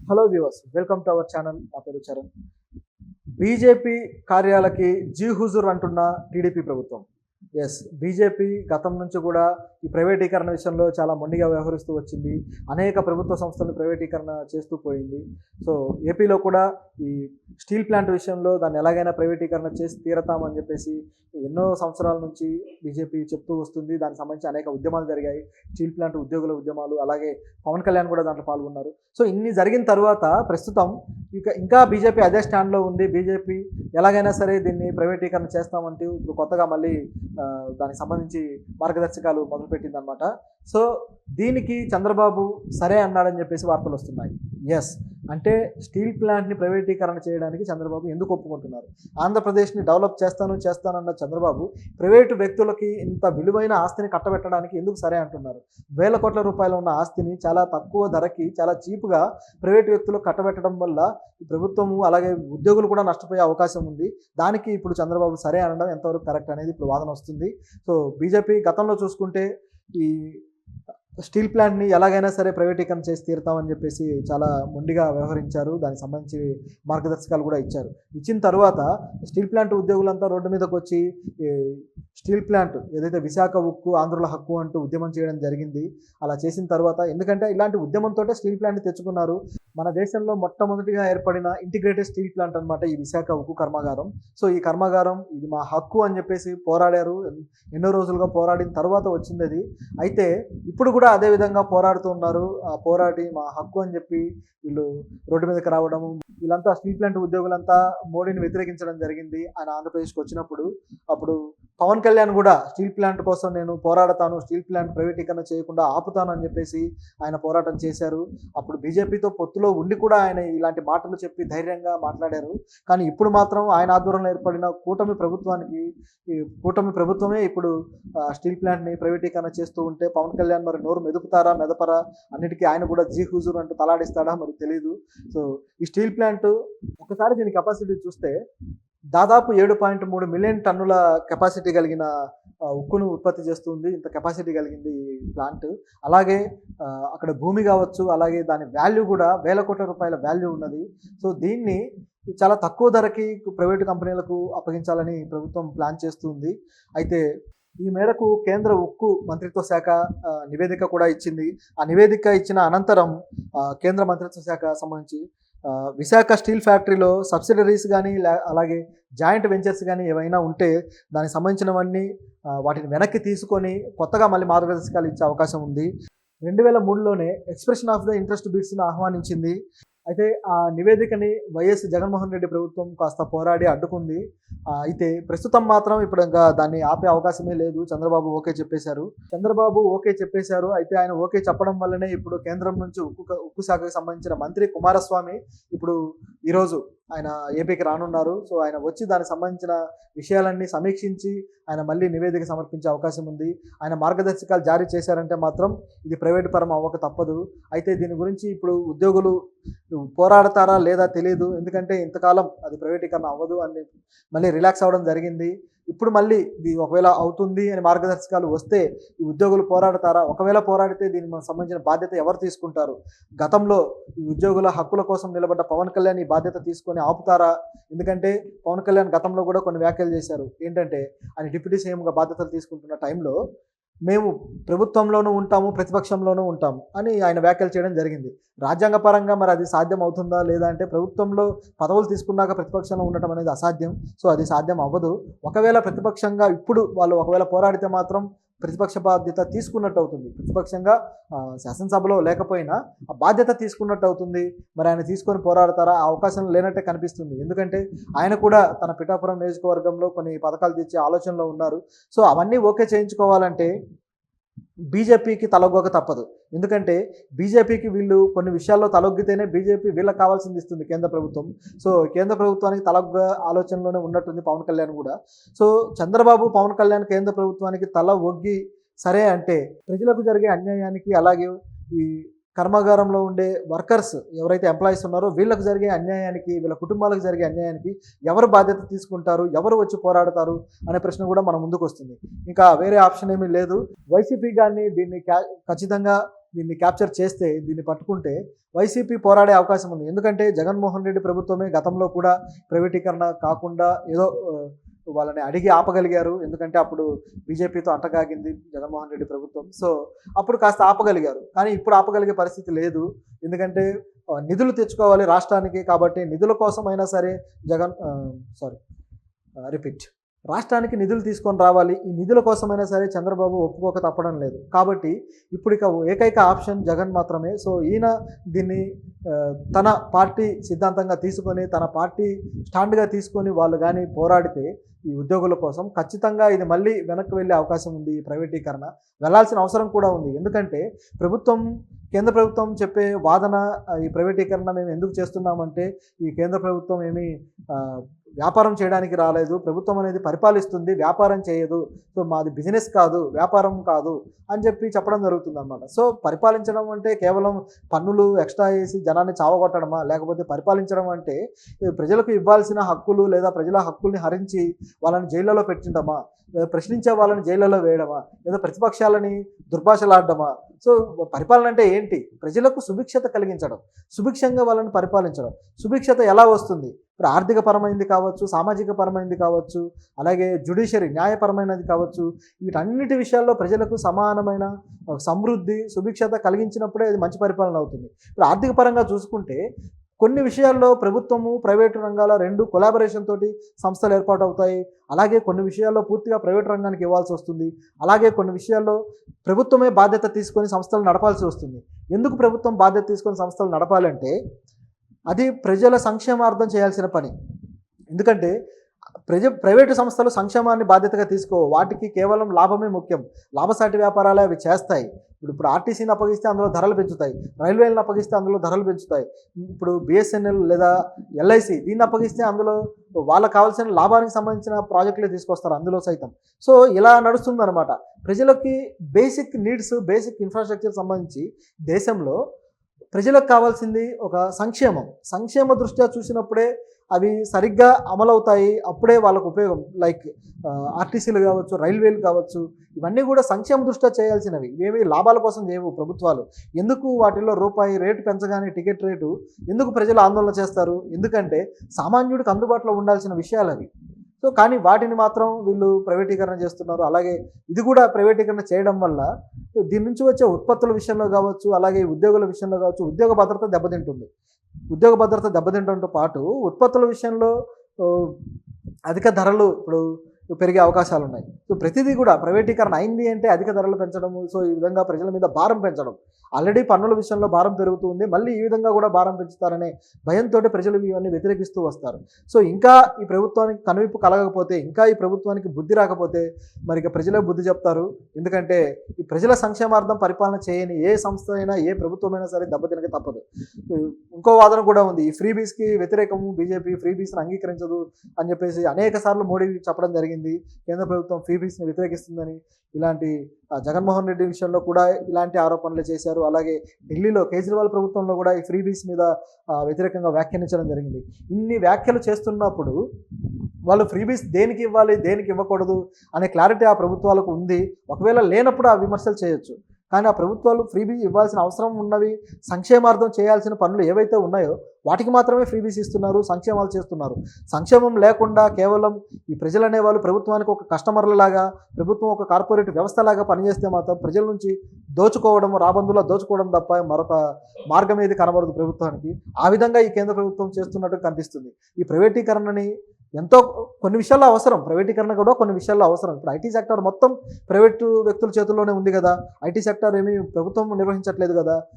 Hello viewers, welcome to our channel. నా పేరు Charan. BJP కార్యాలకి G Huzur అంటున్న టీడీపీ ప్రభుత్వం. ఎస్, బీజేపీ గతం నుంచి కూడా ఈ ప్రైవేటీకరణ విషయంలో చాలా మొండిగా వ్యవహరిస్తూ వచ్చింది. అనేక ప్రభుత్వ సంస్థలను ప్రైవేటీకరణ చేస్తూ పోయింది. సో ఏపీలో కూడా ఈ స్టీల్ ప్లాంట్ విషయంలో దాన్ని ఎలాగైనా ప్రైవేటీకరణ చేసి తీరతామని చెప్పేసి ఎన్నో సంవత్సరాల నుంచి బీజేపీ చెప్తూ వస్తుంది. దానికి సంబంధించి అనేక ఉద్యమాలు జరిగాయి. స్టీల్ ప్లాంట్ ఉద్యోగుల ఉద్యమాలు, అలాగే పవన్ కళ్యాణ్ కూడా దాంట్లో పాల్గొన్నారు. సో ఇన్ని జరిగిన తర్వాత ప్రస్తుతం ఇంకా బీజేపీ అదే స్టాండ్లో ఉంది. బీజేపీ ఎలాగైనా సరే దీన్ని ప్రైవేటీకరణ చేస్తామంటూ ఇప్పుడు కొత్తగా మళ్ళీ దానికి సంబంధించి మార్గదర్శకాలు మొదలుపెట్టింది అనమాట. సో దీనికి చంద్రబాబు సరే అన్నాడని చెప్పేసి వార్తలు వస్తున్నాయి. ఎస్, అంటే స్టీల్ ప్లాంట్ని ప్రైవేటీకరణ చేయడానికి చంద్రబాబు ఎందుకు ఒప్పుకుంటున్నారు? ఆంధ్రప్రదేశ్ని డెవలప్ చేస్తానన్న చంద్రబాబు ప్రైవేటు వ్యక్తులకి ఇంత విలువైన ఆస్తిని కట్టబెట్టడానికి ఎందుకు సరే అంటున్నారు? వేల కోట్ల రూపాయలు ఉన్న ఆస్తిని చాలా తక్కువ ధరకి చాలా చీప్గా ప్రైవేటు వ్యక్తులకు కట్టబెట్టడం వల్ల ఈ ప్రభుత్వము అలాగే ఉద్యోగులు కూడా నష్టపోయే అవకాశం ఉంది. దానికి ఇప్పుడు చంద్రబాబు సరే అనడం ఎంతవరకు కరెక్ట్ అనేది ఇప్పుడు వాదన వస్తుంది. సో బీజేపీ గతంలో చూసుకుంటే ఈ స్టీల్ ప్లాంట్ని ఎలాగైనా సరే ప్రైవేటీకరణ చేసి తీరుతామని చెప్పేసి చాలా మొండిగా వ్యవహరించారు. దానికి సంబంధించి మార్గదర్శకాలు కూడా ఇచ్చారు. ఇచ్చిన తర్వాత స్టీల్ ప్లాంట్ ఉద్యోగులంతా రోడ్డు మీదకి వచ్చి స్టీల్ ప్లాంట్ ఏదైతే విశాఖ ఉక్కు ఆంధ్రుల హక్కు అంటూ ఉద్యమం చేయడం జరిగింది. అలా చేసిన తర్వాత, ఎందుకంటే ఇలాంటి ఉద్యమంతో స్టీల్ ప్లాంట్ని తెచ్చుకున్నారు. మన దేశంలో మొట్టమొదటిగా ఏర్పడిన ఇంటిగ్రేటెడ్ స్టీల్ ప్లాంట్ అనమాట ఈ విశాఖ ఉక్కు కర్మాగారం. సో ఈ కర్మాగారం ఇది మా హక్కు అని చెప్పేసి పోరాడారు. ఎన్నో రోజులుగా పోరాడిన తర్వాత వచ్చింది అది. అయితే ఇప్పుడు కూడా అదే విధంగా పోరాడుతూ ఉన్నారు. పోరాడి మా హక్కు అని చెప్పి వీళ్ళు రోడ్డు మీదకి రావడము, వీళ్ళంతా స్టీల్ ప్లాంట్ ఉద్యోగులంతా మోడీని వ్యతిరేకించడం జరిగింది. ఆయన ఆంధ్రప్రదేశ్కి వచ్చినప్పుడు అప్పుడు పవన్ కళ్యాణ్ కూడా స్టీల్ ప్లాంట్ కోసం నేను పోరాడతాను, స్టీల్ ప్లాంట్ ప్రైవేటీకరణ చేయకుండా ఆపుతాను అని చెప్పేసి ఆయన పోరాటం చేశారు. అప్పుడు బీజేపీతో పొత్తులో ఉండి కూడా ఆయన ఇలాంటి మాటలు చెప్పి ధైర్యంగా మాట్లాడారు. కానీ ఇప్పుడు మాత్రం ఆయన ఆధ్వర్యంలో ఏర్పడిన కూటమి ప్రభుత్వమే ఇప్పుడు స్టీల్ ప్లాంట్ని ప్రైవేటీకరణ చేస్తూ ఉంటే పవన్ కళ్యాణ్ మరి నోరు మెదపరా అన్నిటికీ ఆయన కూడా జీ హుజూర్ అంటూ తలాడిస్తాడా మరి తెలియదు. సో ఈ స్టీల్ ప్లాంట్ ఒకసారి దీని కెపాసిటీ చూస్తే దాదాపు 7.3 మిలియన్ టన్నుల కెపాసిటీ కలిగిన ఉక్కును ఉత్పత్తి చేస్తుంది. ఇంత కెపాసిటీ కలిగింది ఈ ప్లాంట్. అలాగే అక్కడ భూమి కావచ్చు, అలాగే దాని వాల్యూ కూడా వేల కోట్ల రూపాయల వాల్యూ ఉన్నది. సో దీన్ని చాలా తక్కువ ధరకి ప్రైవేటు కంపెనీలకు అప్పగించాలని ప్రభుత్వం ప్లాన్ చేస్తుంది. అయితే ఈ మేరకు కేంద్ర ఉక్కు మంత్రిత్వ శాఖ నివేదిక కూడా ఇచ్చింది. ఆ నివేదిక ఇచ్చిన అనంతరం కేంద్ర మంత్రిత్వ శాఖ సంబంధించి విశాఖ స్టీల్ ఫ్యాక్టరీలో సబ్సిడరీస్ కానీ అలాగే జాయింట్ వెంచర్స్ కానీ ఏవైనా ఉంటే దానికి సంబంధించినవన్నీ వాటిని వెనక్కి తీసుకొని కొత్తగా మళ్ళీ మార్గదర్శకాలు ఇచ్చే అవకాశం ఉంది. 2003లోనే ఎక్స్ప్రెషన్ ఆఫ్ ద ఇంట్రెస్ట్ బిడ్స్ను ఆహ్వానించింది. అయితే ఆ నివేదికని వైఎస్ జగన్మోహన్ రెడ్డి ప్రభుత్వం కాస్త పోరాడి అడ్డుకుంది. అయితే ప్రస్తుతం మాత్రం ఇప్పుడు ఇంకా దాన్ని ఆపే అవకాశమే లేదు. చంద్రబాబు ఓకే చెప్పేశారు. అయితే ఆయన ఓకే చెప్పడం వల్లనే ఇప్పుడు కేంద్రం నుంచి ఉక్కు శాఖకు సంబంధించిన మంత్రి కుమారస్వామి ఇప్పుడు ఈరోజు ఆయన ఏపీకి రానున్నారు. సో ఆయన వచ్చి దానికి సంబంధించిన విషయాలన్నీ సమీక్షించి ఆయన మళ్ళీ నివేదిక సమర్పించే అవకాశం ఉంది. ఆయన మార్గదర్శకాలు జారీ చేశారంటే మాత్రం ఇది ప్రైవేటు పరం అవ్వక తప్పదు. అయితే దీని గురించి ఇప్పుడు ఉద్యోగులు పోరాడతారా లేదా తెలియదు. ఎందుకంటే ఇంతకాలం అది ప్రైవేటీకరణ అవ్వదు అని మళ్ళీ రిలాక్స్ అవ్వడం జరిగింది. ఇప్పుడు మళ్ళీ ఇది ఒకవేళ అవుతుంది అని మార్గదర్శకాలు వస్తే ఈ ఉద్యోగులు పోరాడతారా? ఒకవేళ పోరాడితే దీనికి సంబంధించిన బాధ్యత ఎవరు తీసుకుంటారు? గతంలో ఈ ఉద్యోగుల హక్కుల కోసం నిలబడ్డ పవన్ కళ్యాణ్ ఈ బాధ్యత తీసుకొని ఆపుతారా? ఎందుకంటే పవన్ కళ్యాణ్ గతంలో కూడా కొన్ని వ్యాఖ్యలు చేశారు. ఏంటంటే ఆయన డిప్యూటీ సీఎంగా బాధ్యతలు తీసుకుంటున్న టైంలో మేము ప్రభుత్వంలోనూ ఉంటాము, ప్రతిపక్షంలోనూ ఉంటాము అని ఆయన వ్యాఖ్యలు చేయడం జరిగింది. రాజ్యాంగపరంగా మరి అది సాధ్యం అవుతుందా లేదా అంటే ప్రభుత్వంలో పదవులు తీసుకున్నాక ప్రతిపక్షంలో ఉండటం అనేది అసాధ్యం. సో అది సాధ్యం అవ్వదు. ఒకవేళ ప్రతిపక్షంగా ఇప్పుడు వాళ్ళు ఒకవేళ పోరాడితే మాత్రం ప్రతిపక్ష బాధ్యత తీసుకున్నట్టు అవుతుంది. ప్రతిపక్షంగా శాసనసభలో లేకపోయినా ఆ బాధ్యత తీసుకున్నట్టు అవుతుంది. మరి ఆయన తీసుకొని పోరాడతారా? ఆ అవకాశం లేనట్టే కనిపిస్తుంది. ఎందుకంటే ఆయన కూడా తన పిఠాపురం నియోజకవర్గంలో కొన్ని పథకాలు తెచ్చే ఆలోచనలో ఉన్నారు. సో అవన్నీ ఓకే చేయించుకోవాలంటే బీజేపీకి తలొగ్గక తప్పదు. ఎందుకంటే బీజేపీకి వీళ్ళు కొన్ని విషయాల్లో తలొగ్గితేనే బీజేపీ వీళ్ళకి కావాల్సింది ఇస్తుంది కేంద్ర ప్రభుత్వం. సో కేంద్ర ప్రభుత్వానికి తలొగ్గ ఆలోచనలోనే ఉన్నట్టుంది పవన్ కళ్యాణ్ కూడా. సో చంద్రబాబు పవన్ కళ్యాణ్ కేంద్ర ప్రభుత్వానికి తల ఒగ్గి సరే అంటే ప్రజలకు జరిగే అన్యాయానికి, అలాగే ఈ కర్మాగారంలో ఉండే వర్కర్స్ ఎవరైతే ఎంప్లాయీస్ ఉన్నారో వీళ్ళకి జరిగే అన్యాయానికి, వీళ్ళ కుటుంబాలకు జరిగే అన్యాయానికి ఎవరు బాధ్యత తీసుకుంటారు, ఎవరు వచ్చి పోరాడతారు అనే ప్రశ్న కూడా మన ముందుకు వస్తుంది. ఇంకా వేరే ఆప్షన్ ఏమీ లేదు. వైసీపీ కానీ దీన్ని ఖచ్చితంగా దీన్ని క్యాప్చర్ చేస్తే, దీన్ని పట్టుకుంటే వైసీపీ పోరాడే అవకాశం ఉంది. ఎందుకంటే జగన్మోహన్ రెడ్డి ప్రభుత్వమే గతంలో కూడా ప్రైవేటీకరణ కాకుండా ఏదో వాళ్ళని అడిగి ఆపగలిగారు. ఎందుకంటే అప్పుడు బీజేపీతో అంటగాగింది జగన్మోహన్ రెడ్డి ప్రభుత్వం. సో అప్పుడు కాస్త ఆపగలిగారు. కానీ ఇప్పుడు ఆపగలిగే పరిస్థితి లేదు. ఎందుకంటే నిధులు తెచ్చుకోవాలి రాష్ట్రానికి. కాబట్టి నిధుల కోసమైనా సరే రిపీట్ రాష్ట్రానికి నిధులు తీసుకొని రావాలి. ఈ నిధుల కోసమైనా సరే చంద్రబాబు ఒప్పుకోక తప్పడం లేదు. కాబట్టి ఇప్పుడు ఇక ఏకైక ఆప్షన్ జగన్ మాత్రమే. సో ఈయన దీన్ని తన పార్టీ సిద్ధాంతంగా తీసుకొని, తన పార్టీ స్టాండ్గా తీసుకొని వాళ్ళు కానీ పోరాడితే ఈ ఉద్యోగుల కోసం ఖచ్చితంగా ఇది మళ్ళీ వెనక్కి వెళ్ళే అవకాశం ఉంది. ఈ ప్రైవేటీకరణ వెళ్ళాల్సిన అవసరం కూడా ఉంది. ఎందుకంటే కేంద్ర ప్రభుత్వం చెప్పే వాదన, ఈ ప్రైవేటీకరణ మేము ఎందుకు చేస్తున్నామంటే ఈ కేంద్ర ప్రభుత్వం ఏమీ వ్యాపారం చేయడానికి రాలేదు, ప్రభుత్వం అనేది పరిపాలిస్తుంది, వ్యాపారం చేయదు, సో మాది బిజినెస్ కాదు, వ్యాపారం కాదు అని చెప్పడం జరుగుతుంది అన్నమాట. సో పరిపాలించడం అంటే కేవలం పన్నులు ఎక్స్ట్రా వేసి జనాన్ని చావగొట్టడమా, లేకపోతే పరిపాలించడం అంటే ప్రజలకు ఇవ్వాల్సిన హక్కులు లేదా ప్రజల హక్కుల్ని హరించి వాళ్ళని జైళ్ళలో పెట్టిండమా, ప్రశ్నించే వాళ్ళని జైళ్ళలో వేయడమా, లేదా ప్రతిపక్షాలని దుర్భాషలాడడమా? సో పరిపాలన అంటే ఏంటి? ప్రజలకు సుభిక్షత కలిగించడం, సుభిక్షంగా వాళ్ళని పరిపాలించడం. సుభిక్షత ఎలా వస్తుంది? ఇప్పుడు ఆర్థిక పరమైనది కావచ్చు, సామాజిక పరమైనది కావచ్చు, అలాగే జ్యుడిషియరీ న్యాయపరమైనది కావచ్చు, వీటన్నిటి విషయాల్లో ప్రజలకు సమానమైన సమృద్ధి, సుభిక్షత కలిగించినప్పుడే అది మంచి పరిపాలన అవుతుంది. ఇప్పుడు ఆర్థిక పరంగా చూసుకుంటే కొన్ని విషయాల్లో ప్రభుత్వము, ప్రైవేటు రంగాల రెండు కొలాబరేషన్ తోటి సంస్థలు ఏర్పాటు అవుతాయి. అలాగే కొన్ని విషయాల్లో పూర్తిగా ప్రైవేటు రంగానికి ఇవ్వాల్సి వస్తుంది. అలాగే కొన్ని విషయాల్లో ప్రభుత్వమే బాధ్యత తీసుకొని సంస్థలు నడపాల్సి వస్తుంది. ఎందుకు ప్రభుత్వం బాధ్యత తీసుకొని సంస్థలు నడపాలంటే అది ప్రజల సంక్షేమార్థం చేయాల్సిన పని. ఎందుకంటే ప్రైవేటు సంస్థలు సంక్షేమాన్ని బాధ్యతగా తీసుకోవు. వాటికి కేవలం లాభమే ముఖ్యం. లాభసాటి వ్యాపారాలే అవి చేస్తాయి. ఇప్పుడు ఆర్టీసీని అప్పగిస్తే అందులో ధరలు పెంచుతాయి, రైల్వేలను అప్పగిస్తే అందులో ధరలు పెంచుతాయి. ఇప్పుడు బిఎస్ఎన్ఎల్ లేదా ఎల్ఐసి దీన్ని అప్పగిస్తే అందులో వాళ్ళకు కావాల్సిన లాభానికి సంబంధించిన ప్రాజెక్టులే తీసుకొస్తారు అందులో సైతం. సో ఇలా నడుస్తుందన్నమాట. ప్రజలకి బేసిక్ నీడ్స్, బేసిక్ ఇన్ఫ్రాస్ట్రక్చర్ సంబంధించి దేశంలో ప్రజలకు కావాల్సింది ఒక సంక్షేమ దృష్ట్యా చూసినప్పుడే అవి సరిగ్గా అమలవుతాయి. అప్పుడే వాళ్ళకు ఉపయోగం. లైక్ ఆర్టీసీలు కావచ్చు, రైల్వేలు కావచ్చు, ఇవన్నీ కూడా సంక్షేమ దృష్ట్యా చేయాల్సినవి. ఇవేమి లాభాల కోసం చేయవు ప్రభుత్వాలు. ఎందుకు వాటిల్లో రూపాయి రేటు పెంచగానే టికెట్ రేటు ఎందుకు ప్రజలు ఆందోళన చేస్తారు? ఎందుకంటే సామాన్యుడికి అందుబాటులో ఉండాల్సిన విషయాలు అవి. సో కానీ వాటిని మాత్రం వీళ్ళు ప్రైవేటీకరణ చేస్తున్నారు. అలాగే ఇది కూడా ప్రైవేటీకరణ చేయడం వల్ల దీని నుంచి వచ్చే ఉత్పత్తుల విషయంలో కావచ్చు, అలాగే ఉద్యోగుల విషయంలో కావచ్చు, ఉద్యోగ భద్రత దెబ్బతింటుంది. ఉద్యోగ భద్రత దెబ్బతింటంతో పాటు ఉత్పత్తుల విషయంలో అధిక ధరలు ఇప్పుడు పెరిగే అవకాశాలు ఉన్నాయి. సో ప్రతిదీ కూడా ప్రైవేటీకరణ అయింది అంటే అధిక ధరలు పెంచడము, సో ఈ విధంగా ప్రజల మీద భారం పెంచడం. ఆల్రెడీ పన్నుల విషయంలో భారం పెరుగుతుంది, మళ్ళీ ఈ విధంగా కూడా భారం పెంచుతారనే భయంతో ప్రజలు ఇవన్నీ వ్యతిరేకిస్తూ వస్తారు. సో ఇంకా ఈ ప్రభుత్వానికి కనువిప్పు కలగకపోతే, ఇంకా ఈ ప్రభుత్వానికి బుద్ధి రాకపోతే మరి ఇక ప్రజలే బుద్ధి చెప్తారు. ఎందుకంటే ఈ ప్రజల సంక్షేమార్థం పరిపాలన చేయని ఏ సంస్థ అయినా, ఏ ప్రభుత్వమైనా సరే దెబ్బతినక తప్పదు. ఇంకో వాదన కూడా ఉంది. ఈ ఫ్రీబీస్కి వ్యతిరేకము, బీజేపీ ఫ్రీబీస్ని అంగీకరించదు అని చెప్పేసి అనేక సార్లు మోడీ చెప్పడం జరిగింది. కేంద్ర ప్రభుత్వం ఫ్రీబీస్ని వ్యతిరేకిస్తుందని. ఇలాంటి జగన్మోహన్ రెడ్డి విషయంలో కూడా ఇలాంటి ఆరోపణలు చేశారు. అలాగే ఢిల్లీలో కేజ్రీవాల్ ప్రభుత్వంలో కూడా ఈ ఫ్రీబీస్ మీద వ్యతిరేకంగా వ్యాఖ్యానించడం జరిగింది. ఇన్ని వ్యాఖ్యలు చేస్తున్నప్పుడు వాళ్ళు ఫ్రీబీస్ దేనికి ఇవ్వాలి, దేనికి ఇవ్వకూడదు అనే క్లారిటీ ఆ ప్రభుత్వాలకు ఉంది. ఒకవేళ లేనప్పుడు ఆ విమర్శలు చేయొచ్చు. కానీ ఆ ప్రభుత్వాలు ఫ్రీబీ ఇవ్వాల్సిన అవసరం ఉన్నవి, సంక్షేమార్థం చేయాల్సిన పనులు ఏవైతే ఉన్నాయో వాటికి మాత్రమే ఫ్రీబీస్ ఇస్తున్నారు, సంక్షేమాలు చేస్తున్నారు. సంక్షేమం లేకుండా కేవలం ఈ ప్రజలు అనేవాళ్ళు ప్రభుత్వానికి ఒక కస్టమర్లలాగా, ప్రభుత్వం ఒక కార్పొరేట్ వ్యవస్థలాగా పనిచేస్తే మాత్రం ప్రజల నుంచి దోచుకోవడం, రాబందులా దోచుకోవడం తప్ప మరొక మార్గం ఏది కనబడదు ప్రభుత్వానికి. ఆ విధంగా ఈ కేంద్ర ప్రభుత్వం చేస్తున్నట్టు కనిపిస్తుంది. ఈ ప్రైవేటీకరణని కొన్ని విషయాల్లో అవసరం, ప్రైవేటీకరణ కూడా కొన్ని విషయాల్లో అవసరం. ఇప్పుడు ఐటీ సెక్టర్ మొత్తం ప్రైవేటు వ్యక్తుల చేతుల్లోనే ఉంది కదా. ఐటీ సెక్టర్ ఏమీ ప్రభుత్వం నిర్వహించట్లేదు కదా.